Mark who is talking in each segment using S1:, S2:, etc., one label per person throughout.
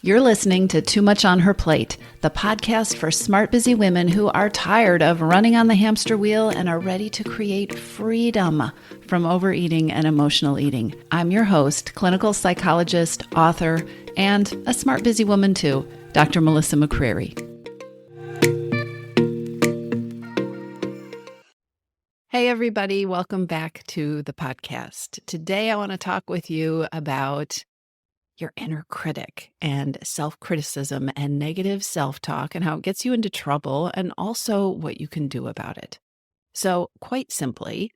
S1: You're listening to Too Much on Her Plate, the podcast for smart, busy women who are tired of running on the hamster wheel and are ready to create freedom from overeating and emotional eating. I'm your host, clinical psychologist, author, and a smart, busy woman too, Dr. Melissa McCreary. Hey, everybody. Welcome back to the podcast. Today, I want to talk with you about your inner critic and self-criticism and negative self-talk and how it gets you into trouble and also what you can do about it. So quite simply,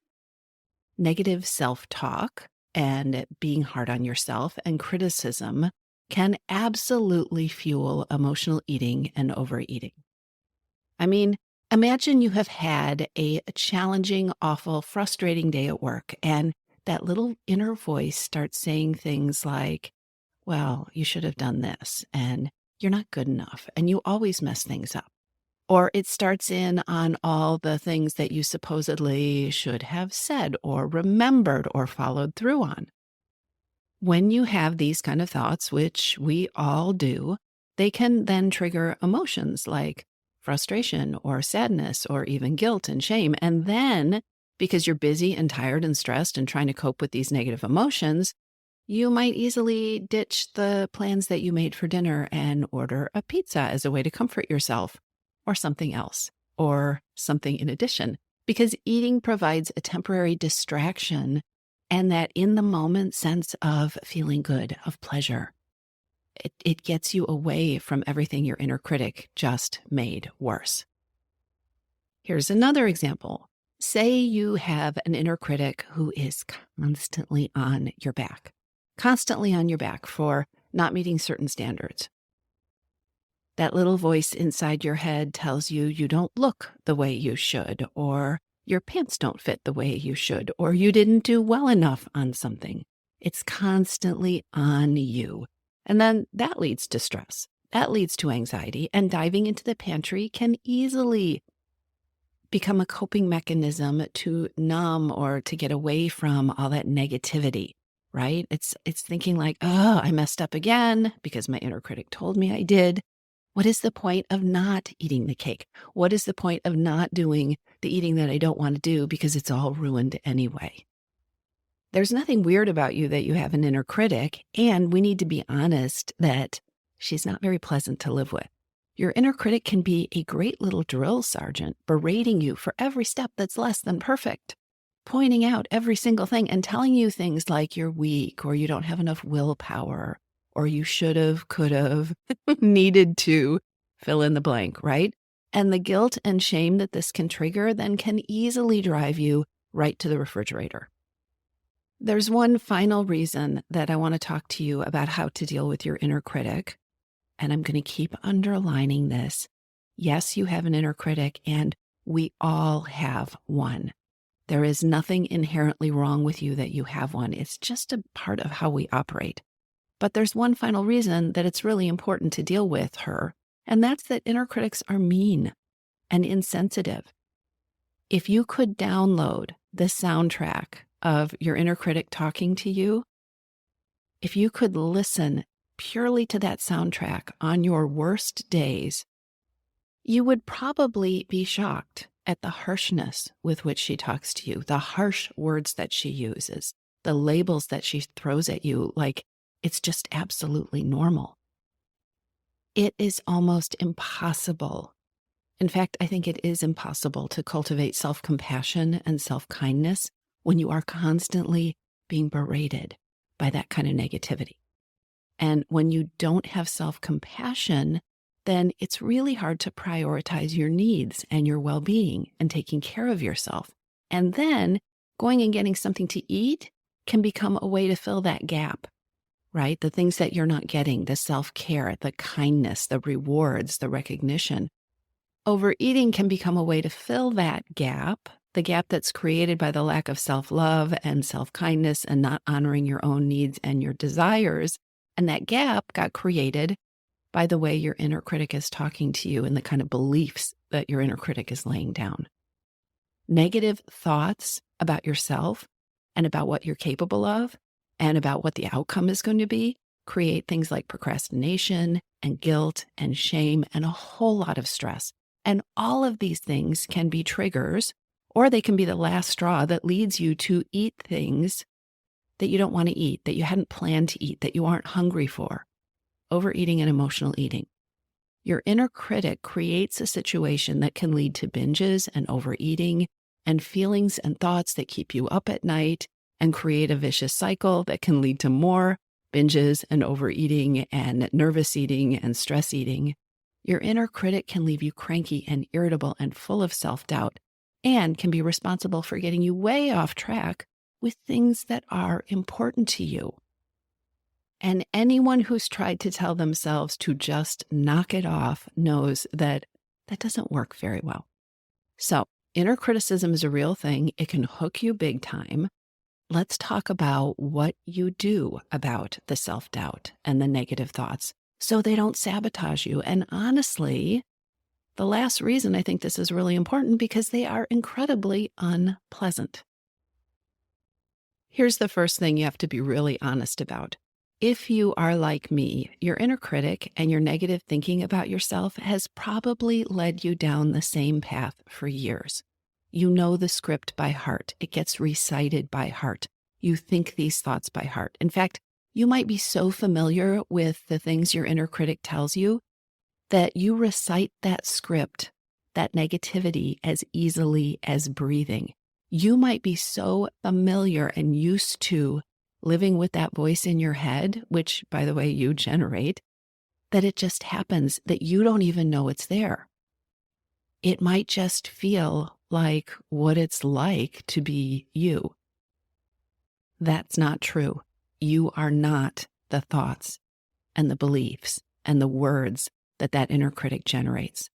S1: negative self-talk and being hard on yourself and criticism can absolutely fuel emotional eating and overeating. I mean, imagine you have had a challenging, awful, frustrating day at work, and that little inner voice starts saying things like, well, you should have done this, and you're not good enough, and you always mess things up. Or it starts in on all the things that you supposedly should have said or remembered or followed through on. When you have these kind of thoughts, which we all do, they can then trigger emotions like frustration or sadness or even guilt and shame. And then, because you're busy and tired and stressed and trying to cope with these negative emotions, you might easily ditch the plans that you made for dinner and order a pizza as a way to comfort yourself, or something else, or something in addition, because eating provides a temporary distraction and that in the moment sense of feeling good, of pleasure. It gets you away from everything your inner critic just made worse. Here's another example. Say you have an inner critic who is constantly on your back for not meeting certain standards. That little voice inside your head tells you you don't look the way you should, or your pants don't fit the way you should, or you didn't do well enough on something. It's constantly on you. And then that leads to stress. That leads to anxiety, and diving into the pantry can easily become a coping mechanism to numb or to get away from all that negativity. Right? It's thinking like, oh, I messed up again because my inner critic told me I did. What is the point of not eating the cake? What is the point of not doing the eating that I don't want to do because it's all ruined anyway? There's nothing weird about you that you have an inner critic, and we need to be honest that she's not very pleasant to live with. Your inner critic can be a great little drill sergeant berating you for every step that's less than perfect, pointing out every single thing and telling you things like you're weak or you don't have enough willpower or you should have, could have, needed to, fill in the blank, right? And the guilt and shame that this can trigger then can easily drive you right to the refrigerator. There's one final reason that I want to talk to you about how to deal with your inner critic, and I'm going to keep underlining this. Yes, you have an inner critic, and we all have one. There is nothing inherently wrong with you that you have one. It's just a part of how we operate. But there's one final reason that it's really important to deal with her, and that's that inner critics are mean and insensitive. If you could download the soundtrack of your inner critic talking to you, if you could listen purely to that soundtrack on your worst days, you would probably be shocked at the harshness with which she talks to you, the harsh words that she uses, the labels that she throws at you like it's just absolutely normal. It is almost impossible. In fact, I think it is impossible to cultivate self-compassion and self-kindness when you are constantly being berated by that kind of negativity. And when you don't have self-compassion, then it's really hard to prioritize your needs and your well-being and taking care of yourself. And then going and getting something to eat can become a way to fill that gap, right? The things that you're not getting, the self-care, the kindness, the rewards, the recognition. Overeating can become a way to fill that gap, the gap that's created by the lack of self-love and self-kindness and not honoring your own needs and your desires. And that gap got created by the way your inner critic is talking to you and the kind of beliefs that your inner critic is laying down. Negative thoughts about yourself and about what you're capable of and about what the outcome is going to be create things like procrastination and guilt and shame and a whole lot of stress. And all of these things can be triggers, or they can be the last straw that leads you to eat things that you don't want to eat, that you hadn't planned to eat, that you aren't hungry for. Overeating and emotional eating. Your inner critic creates a situation that can lead to binges and overeating and feelings and thoughts that keep you up at night and create a vicious cycle that can lead to more binges and overeating and nervous eating and stress eating. Your inner critic can leave you cranky and irritable and full of self-doubt and can be responsible for getting you way off track with things that are important to you. And anyone who's tried to tell themselves to just knock it off knows that that doesn't work very well. So, inner criticism is a real thing. It can hook you big time. Let's talk about what you do about the self-doubt and the negative thoughts so they don't sabotage you. And honestly, the last reason I think this is really important because they are incredibly unpleasant. Here's the first thing you have to be really honest about. If you are like me, your inner critic and your negative thinking about yourself has probably led you down the same path for years. You know the script by heart. It gets recited by heart. You think these thoughts by heart. In fact, you might be so familiar with the things your inner critic tells you that you recite that script, that negativity, as easily as breathing. You might be so familiar and used to living with that voice in your head, which, by the way, you generate, that it just happens that you don't even know it's there. It might just feel like what it's like to be you. That's not true. You are not the thoughts and the beliefs and the words that that inner critic generates.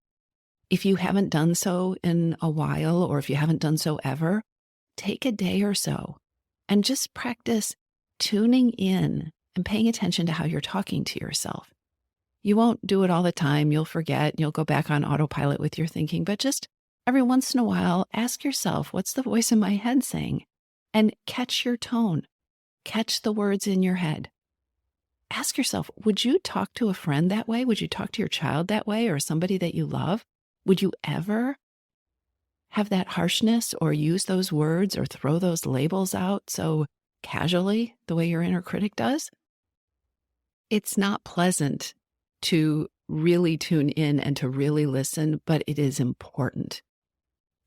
S1: If you haven't done so in a while, or if you haven't done so ever, take a day or so and just practice tuning in and paying attention to how you're talking to yourself. You won't do it all the time. You'll forget. You'll go back on autopilot with your thinking. But just every once in a while, ask yourself, what's the voice in my head saying? And catch your tone. Catch the words in your head. Ask yourself, would you talk to a friend that way? Would you talk to your child that way, or somebody that you love? Would you ever have that harshness or use those words or throw those labels out so casually the way your inner critic does? It's not pleasant to really tune in and to really listen, but it is important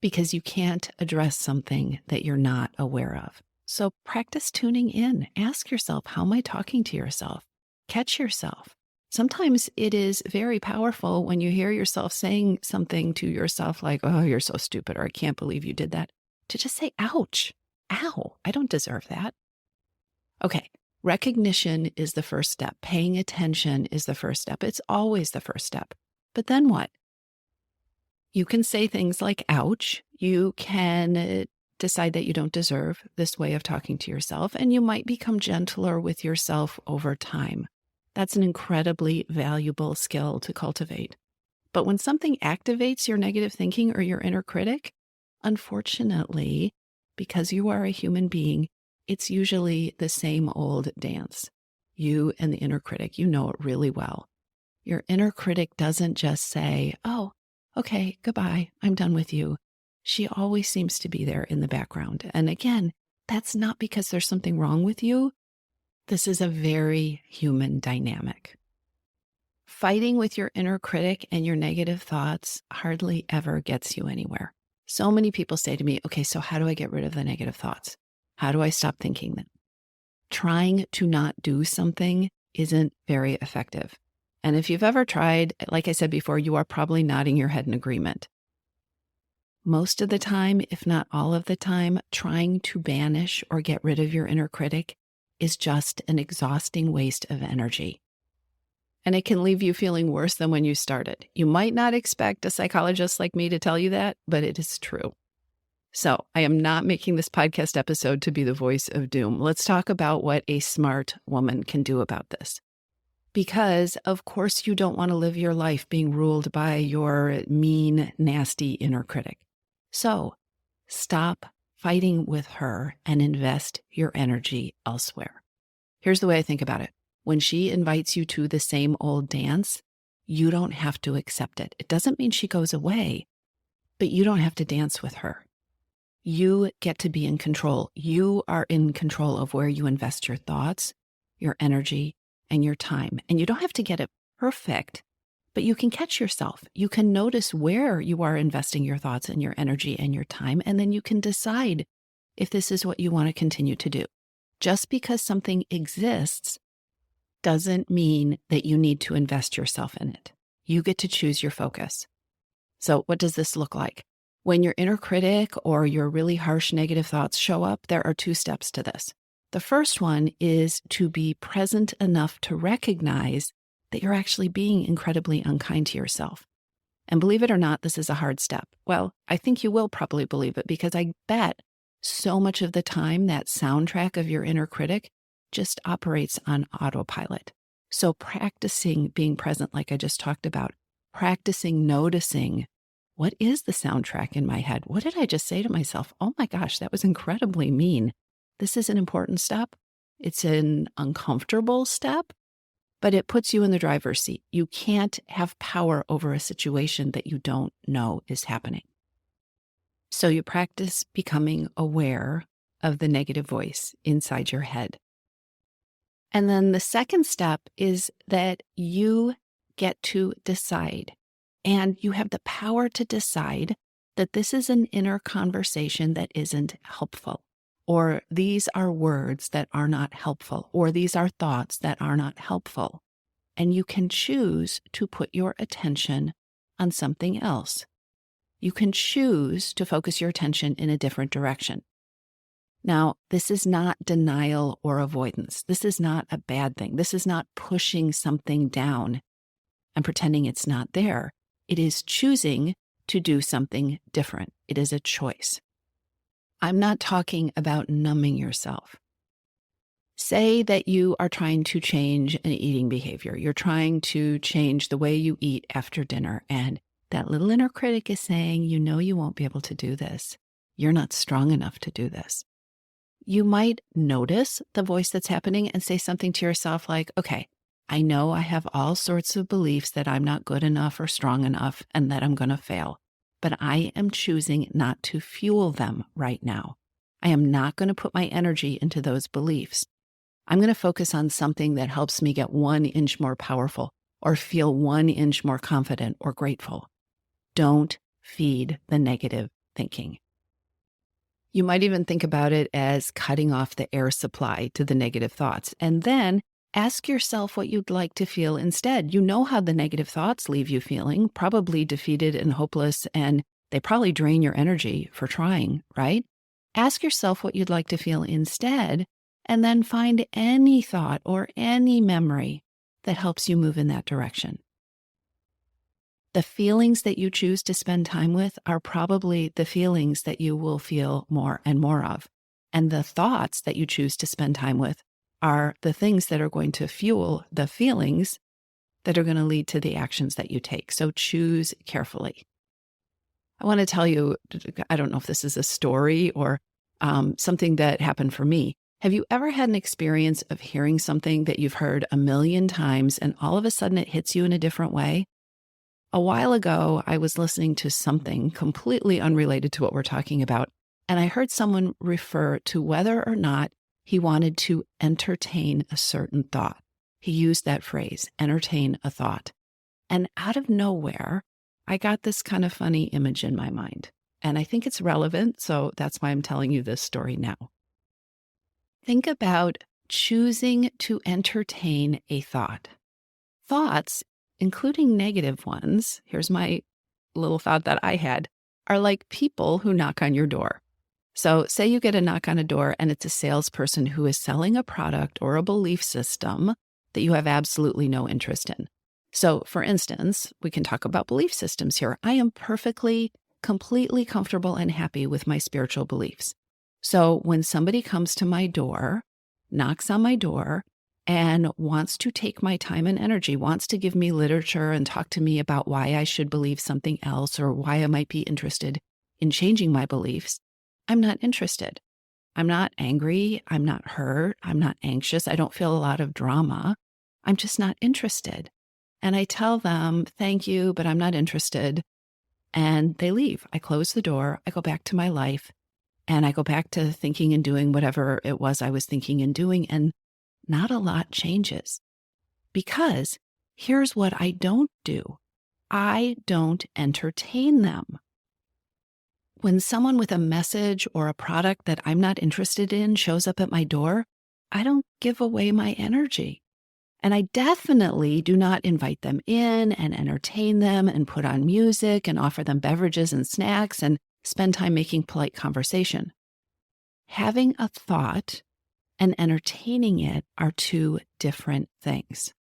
S1: because you can't address something that you're not aware of. So practice tuning in. Ask yourself, how am I talking to yourself? Catch yourself. Sometimes it is very powerful when you hear yourself saying something to yourself like, oh, you're so stupid, or I can't believe you did that, to just say, ouch, ow, I don't deserve that. Okay, recognition is the first step. Paying attention is the first step. It's always the first step. But then what? You can say things like, ouch. You can decide that you don't deserve this way of talking to yourself, and you might become gentler with yourself over time. That's an incredibly valuable skill to cultivate. But when something activates your negative thinking or your inner critic, unfortunately, because you are a human being, it's usually the same old dance. You and the inner critic, you know it really well. Your inner critic doesn't just say, oh, okay, goodbye, I'm done with you. She always seems to be there in the background. And again, that's not because there's something wrong with you. This is a very human dynamic. Fighting with your inner critic and your negative thoughts hardly ever gets you anywhere. So many people say to me, okay, so how do I get rid of the negative thoughts? How do I stop thinking them? Trying to not do something isn't very effective. And if you've ever tried, like I said before, you are probably nodding your head in agreement. Most of the time, if not all of the time, trying to banish or get rid of your inner critic is just an exhausting waste of energy. And it can leave you feeling worse than when you started. You might not expect a psychologist like me to tell you that, but it is true. So I am not making this podcast episode to be the voice of doom. Let's talk about what a smart woman can do about this. Because, of course, you don't want to live your life being ruled by your mean, nasty inner critic. So stop fighting with her and invest your energy elsewhere. Here's the way I think about it. when she invites you to the same old dance, you don't have to accept it. It doesn't mean she goes away, but you don't have to dance with her. You get to be in control. You are in control of where you invest your thoughts, your energy, and your time. And you don't have to get it perfect, but you can catch yourself. You can notice where you are investing your thoughts and your energy and your time, and then you can decide if this is what you want to continue to do. Just because something exists doesn't mean that you need to invest yourself in it. You get to choose your focus. So what does this look like? When your inner critic or your really harsh negative thoughts show up, there are 2 steps to this. The first one is to be present enough to recognize that you're actually being incredibly unkind to yourself. And believe it or not, this is a hard step. Well, I think you will probably believe it because I bet so much of the time that soundtrack of your inner critic just operates on autopilot. So practicing being present, like I just talked about, practicing noticing, what is the soundtrack in my head? What did I just say to myself? Oh my gosh, that was incredibly mean. This is an important step. It's an uncomfortable step, but it puts you in the driver's seat. You can't have power over a situation that you don't know is happening. So you practice becoming aware of the negative voice inside your head. And then the second step is that you get to decide, and you have the power to decide that this is an inner conversation that isn't helpful, or these are words that are not helpful, or these are thoughts that are not helpful. And you can choose to put your attention on something else. You can choose to focus your attention in a different direction. Now, this is not denial or avoidance. This is not a bad thing. This is not pushing something down and pretending it's not there. It is choosing to do something different. It is a choice. I'm not talking about numbing yourself. Say that you are trying to change an eating behavior. You're trying to change the way you eat after dinner, and that little inner critic is saying, you know you won't be able to do this. You're not strong enough to do this. You might notice the voice that's happening and say something to yourself like, okay, I know I have all sorts of beliefs that I'm not good enough or strong enough and that I'm going to fail, but I am choosing not to fuel them right now. I am not going to put my energy into those beliefs. I'm going to focus on something that helps me get 1 inch more powerful or feel 1 inch more confident or grateful. Don't feed the negative thinking. You might even think about it as cutting off the air supply to the negative thoughts, and then ask yourself what you'd like to feel instead. You know how the negative thoughts leave you feeling, probably defeated and hopeless, and they probably drain your energy for trying, right? Ask yourself what you'd like to feel instead, and then find any thought or any memory that helps you move in that direction. The feelings that you choose to spend time with are probably the feelings that you will feel more and more of. And the thoughts that you choose to spend time with are the things that are going to fuel the feelings that are going to lead to the actions that you take. So choose carefully. I want to tell you, I don't know if this is a story or something that happened for me. Have you ever had an experience of hearing something that you've heard a million times and all of a sudden it hits you in a different way? A while ago, I was listening to something completely unrelated to what we're talking about, and I heard someone refer to whether or not he wanted to entertain a certain thought. He used that phrase, entertain a thought. And out of nowhere, I got this kind of funny image in my mind. And I think it's relevant, so that's why I'm telling you this story now. Think about choosing to entertain a thought. Thoughts, including negative ones, here's my little thought that I had, are like people who knock on your door. So say you get a knock on a door and it's a salesperson who is selling a product or a belief system that you have absolutely no interest in. So for instance, we can talk about belief systems here. I am perfectly, completely comfortable and happy with my spiritual beliefs. So when somebody comes to my door, knocks on my door, and wants to take my time and energy, wants to give me literature and talk to me about why I should believe something else or why I might be interested in changing my beliefs, I'm not interested. I'm not angry. I'm not hurt. I'm not anxious. I don't feel a lot of drama. I'm just not interested. And I tell them, thank you, but I'm not interested. And they leave. I close the door. I go back to my life and I go back to thinking and doing whatever it was I was thinking and doing. And not a lot changes because here's what I don't do. I don't entertain them. When someone with a message or a product that I'm not interested in shows up at my door, I don't give away my energy. And I definitely do not invite them in and entertain them and put on music and offer them beverages and snacks and spend time making polite conversation. Having a thought and entertaining it are two different things.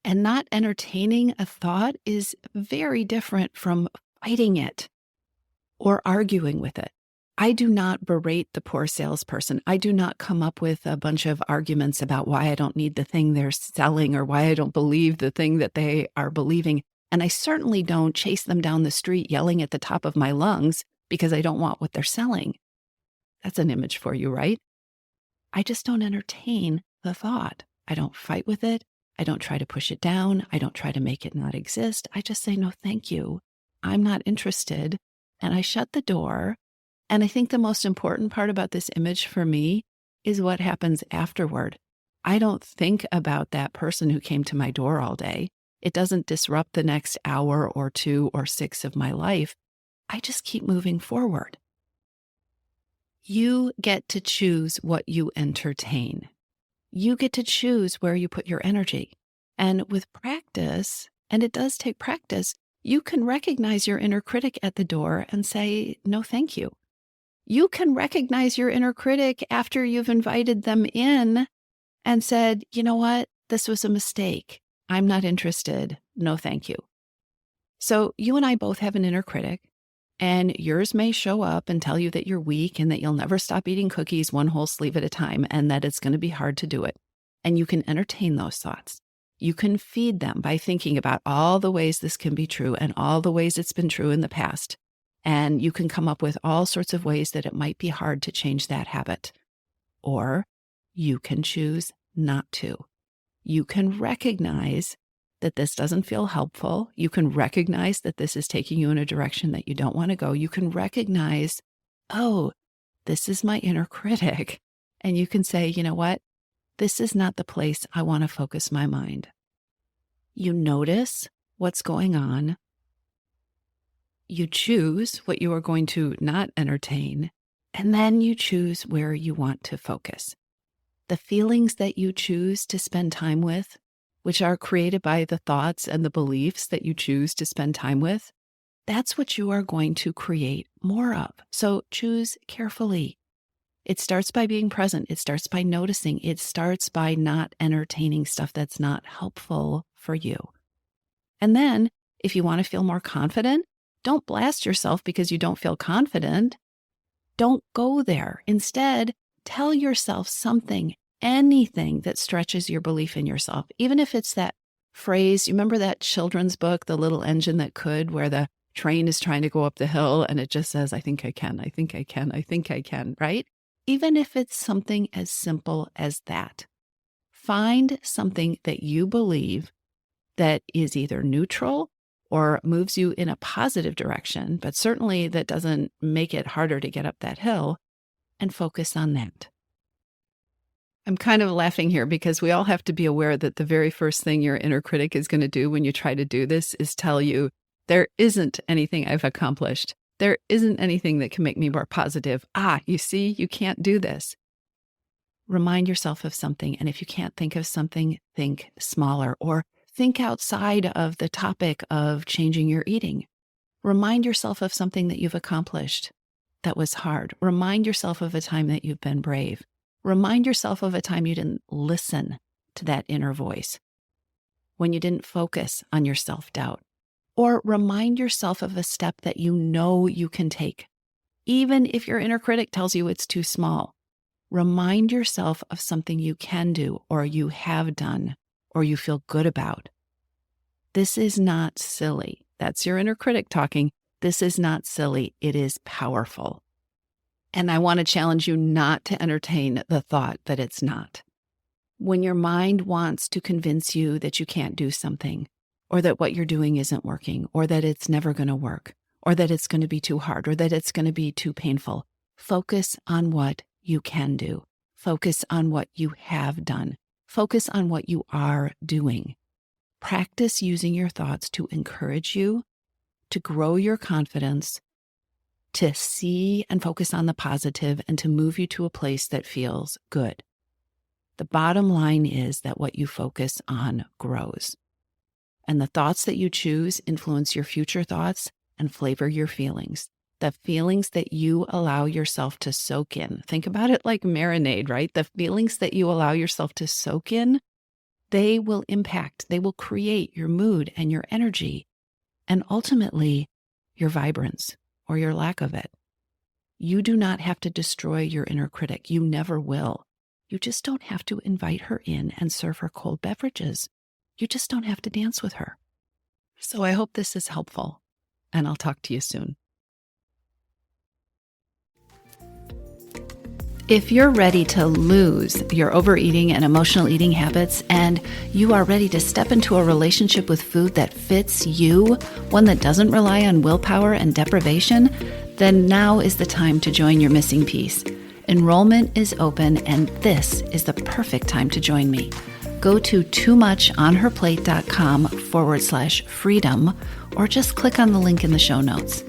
S1: And not entertaining a thought is very different from fighting it or arguing with it. I do not berate the poor salesperson. I do not come up with a bunch of arguments about why I don't need the thing they're selling or why I don't believe the thing that they are believing. And I certainly don't chase them down the street yelling at the top of my lungs because I don't want what they're selling. That's an image for you, right? I just don't entertain the thought. I don't fight with it. I don't try to push it down. I don't try to make it not exist. I just say, no, thank you. I'm not interested. And I shut the door. And I think the most important part about this image for me is what happens afterward. I don't think about that person who came to my door all day. It doesn't disrupt the next hour or 2 or 6 of my life. I just keep moving forward. You get to choose what you entertain. You get to choose where you put your energy. And with practice, and it does take practice, you can recognize your inner critic at the door and say, no, thank you. You can recognize your inner critic after you've invited them in and said, you know what, this was a mistake. I'm not interested. No, thank you. So you and I both have an inner critic, and yours may show up and tell you that you're weak and that you'll never stop eating cookies one whole sleeve at a time and that it's going to be hard to do it. And you can entertain those thoughts. You can feed them by thinking about all the ways this can be true and all the ways it's been true in the past. And you can come up with all sorts of ways that it might be hard to change that habit. Or you can choose not to. You can recognize that this doesn't feel helpful. You can recognize that this is taking you in a direction that you don't want to go. You can recognize, oh, this is my inner critic. And you can say, you know what? This is not the place I want to focus my mind. You notice what's going on. You choose what you are going to not entertain, and then you choose where you want to focus. The feelings that you choose to spend time with, which are created by the thoughts and the beliefs that you choose to spend time with, that's what you are going to create more of. So choose carefully. It starts by being present. It starts by noticing. It starts by not entertaining stuff that's not helpful for you. And then, if you want to feel more confident, don't blast yourself because you don't feel confident. Don't go there. Instead, tell yourself something, anything that stretches your belief in yourself. Even if it's that phrase, you remember that children's book, The Little Engine That Could, where the train is trying to go up the hill and it just says, I think I can, I think I can, I think I can, right? Even if it's something as simple as that, find something that you believe that is either neutral or moves you in a positive direction, but certainly that doesn't make it harder to get up that hill, and focus on that. I'm kind of laughing here because we all have to be aware that the very first thing your inner critic is going to do when you try to do this is tell you, there isn't anything I've accomplished. There isn't anything that can make me more positive. You see, you can't do this. Remind yourself of something. And if you can't think of something, think smaller or think outside of the topic of changing your eating. Remind yourself of something that you've accomplished that was hard. Remind yourself of a time that you've been brave. Remind yourself of a time you didn't listen to that inner voice, when you didn't focus on your self-doubt. Or remind yourself of a step that you know you can take, even if your inner critic tells you it's too small. Remind yourself of something you can do, or you have done, or you feel good about. This is not silly. That's your inner critic talking. This is not silly. It is powerful. And I want to challenge you not to entertain the thought that it's not. When your mind wants to convince you that you can't do something, or that what you're doing isn't working, or that it's never going to work, or that it's going to be too hard, or that it's going to be too painful, focus on what you can do. Focus on what you have done. Focus on what you are doing. Practice using your thoughts to encourage you, to grow your confidence, to see and focus on the positive, and to move you to a place that feels good. The bottom line is that what you focus on grows. And the thoughts that you choose influence your future thoughts and flavor your feelings. The feelings that you allow yourself to soak in. Think about it like marinade, right? The feelings that you allow yourself to soak in, they will impact, they will create your mood and your energy, and ultimately your vibrance or your lack of it. You do not have to destroy your inner critic. You never will. You just don't have to invite her in and serve her cold beverages. You just don't have to dance with her. So I hope this is helpful, and I'll talk to you soon. If you're ready to lose your overeating and emotional eating habits, and you are ready to step into a relationship with food that fits you, one that doesn't rely on willpower and deprivation, then now is the time to join your missing piece. Enrollment is open, and this is the perfect time to join me. Go to toomuchonherplate.com/freedom, or just click on the link in the show notes.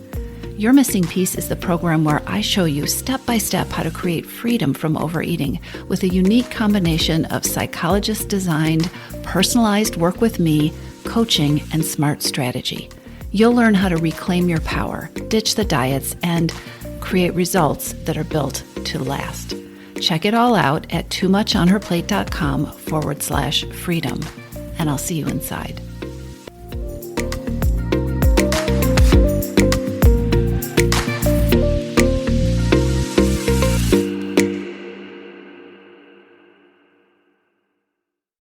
S1: Your Missing Piece is the program where I show you step-by-step how to create freedom from overeating with a unique combination of psychologist-designed, personalized work with me, coaching, and smart strategy. You'll learn how to reclaim your power, ditch the diets, and create results that are built to last. Check it all out at toomuchonherplate.com/freedom, and I'll see you inside.